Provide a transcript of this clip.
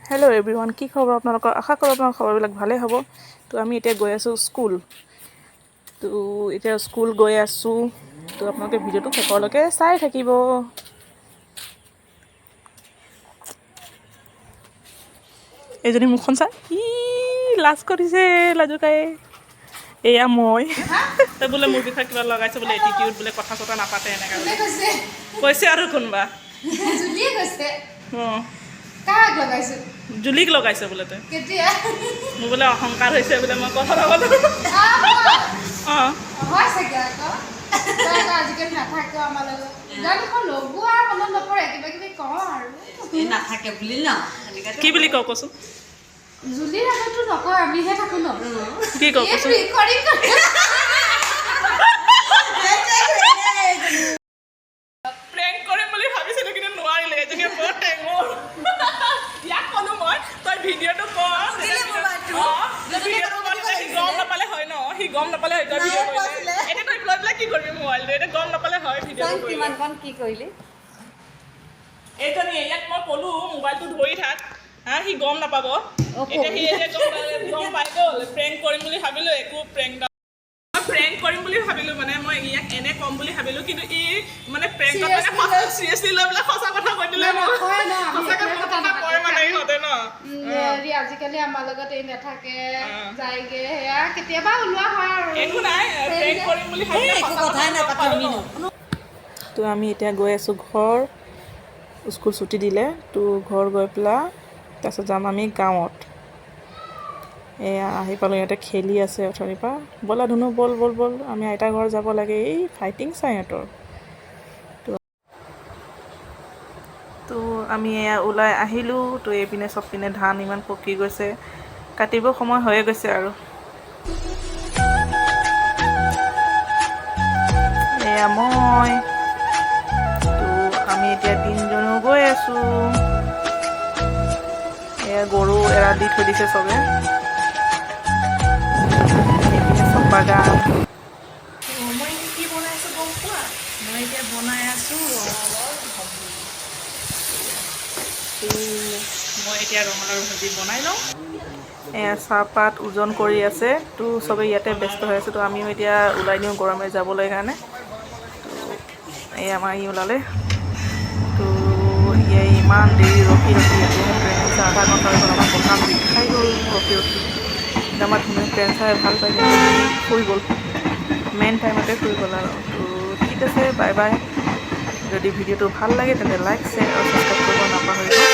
Hello' everyone, কি খবৰ আপোনালোকৰ? আশা কৰোঁ আপোনাৰ খবৰবিলাক ভালেই হ'ব। তো আমি এতিয়া গৈ আছোঁ স্কুল। তো এতিয়া স্কুল গৈ আছোঁ। তো আপোনালোকে ভিডিঅ'টো শেষলৈকে চাই থাকিব। এইজনী মুখখন চাই লাজ কৰিছে, লাজুকাই। এয়া মই তই বোলে মোৰ বিষয়ে কিবা লগাইছে বোলে, এটিটিউড বোলে, কথা চথা নাপাতে এনেকৈ কৈছে আৰু কোনোবা অঁ জুলিক লগাইছে বোলে। তই মোৰ বোলে অহংকাৰ হৈছে বোলে, মই কথা নাপাতো। অঁ কি বুলি কওঁ কচোন? জুলিৰ আগতো নকয়, আমিহে থাকো ন। কি কওঁ কচোন? প্ৰেংক কৰিম বুলি ভাবিছিলো কিন্তু নোৱাৰিলে। এজনী বৰ টেঙৰ। ইয়াক ক'লো মই, তই ভিডিঅ'টো কৰ। সি গম নাপালে হয় ন, সি গম নাপালে হয় তই ভিডিঅ' কৰিলে। এতিয়া তই লৈ পেলাই কি কৰিবি মোবাইলটো? এতিয়া গম নাপালে হয় ভিডিঅ'টো কি কৰিলি? এইজনী, ইয়াক মই ক'লো মোবাইলটো ধৰি থাক, সি গম নাপাব। এতিয়া সি গম পাই গ'ল। প্ৰেংক কৰিম বুলি ভাবিলো, একো প্ৰেংক প্ৰেংক কৰিম বুলি ভাবিলো, মানে মই ইয়াক এনে কম বুলি ভাবিলো, কিন্তু ই মানে প্ৰেংকত মানে চিৰিয়াছলি লৈ পেলাই সঁচা কথা কৈ দিলে। সঁচাকে কথা কয় মানে ইহঁতে ন। আজিকালি আমাৰ লগত এই নাথাকে, যায়গে, সেয়া কেতিয়াবা ওলোৱা হয় আৰু একো নাই। প্ৰেংক কৰিম বুলি ভাবিলে কথাই নাপাতো। তো আমি এতিয়া গৈ আছোঁ ঘৰ। স্কুল ছুটি দিলে, তো ঘৰ গৈ পেলাই তাৰপিছত যাম আমি গাঁৱত। এয়া আহি পালোঁ, ইহঁতে খেলি আছে অথনিৰ পৰা। ব'লা ধুনু, ব'ল ব'ল ব'ল, আমি আইতা ঘৰ যাব লাগে। এই ফাইটিং চাই সিহঁতৰ। তো আমি এয়া ওলাই আহিলোঁ। তো এইপিনে চবপিনে ধান ইমান পকি গৈছে, কাটিব সময় হৈয়ে গৈছে আৰু। এয়া মই। তো আমি এতিয়া তিনিজনো গৈ আছোঁ। এয়া গৰু এৰাল দি থৈ দিছে চবে। এইপিনে চব বাগান। মই কি বনাই আছোঁ গম পোৱা? মই এতিয়া বনাই আছোঁ ৰঙালাওৰ ভাজি। মই এতিয়া ৰঙালাওৰ ভাজি বনাই লওঁ। এয়া চাহপাত ওজন কৰি আছে। তো চবেই ইয়াতে ব্যস্ত হৈ আছে। তো আমিও এতিয়া ওলাই দিওঁ গৰমে যাবলৈ কাৰণে। তো এই আমাৰ ই ওলালে। তো ইমান দেৰি ৰখি এতিয়াহে ট্ৰেইন আহিছে। আধা ঘণ্টা হৈ গ'ল। আমাৰ কঁকাল বিষাই গ'ল ৰখি ৰখি। কিন্তু আমাৰ ধুনুৱে ট্ৰেইন চাই ভাল পায়, কিন্তু সি শুই গ'ল। মেইন টাইমতে শুই গ'ল আৰু। তো ঠিক আছে, বাই বাই। যদি ভিডিঅ'টো ভাল লাগে তেন্তে লাইক, শ্বেয়াৰ আৰু ছাবস্ক্ৰাইব কৰিব নাপাহৰিব।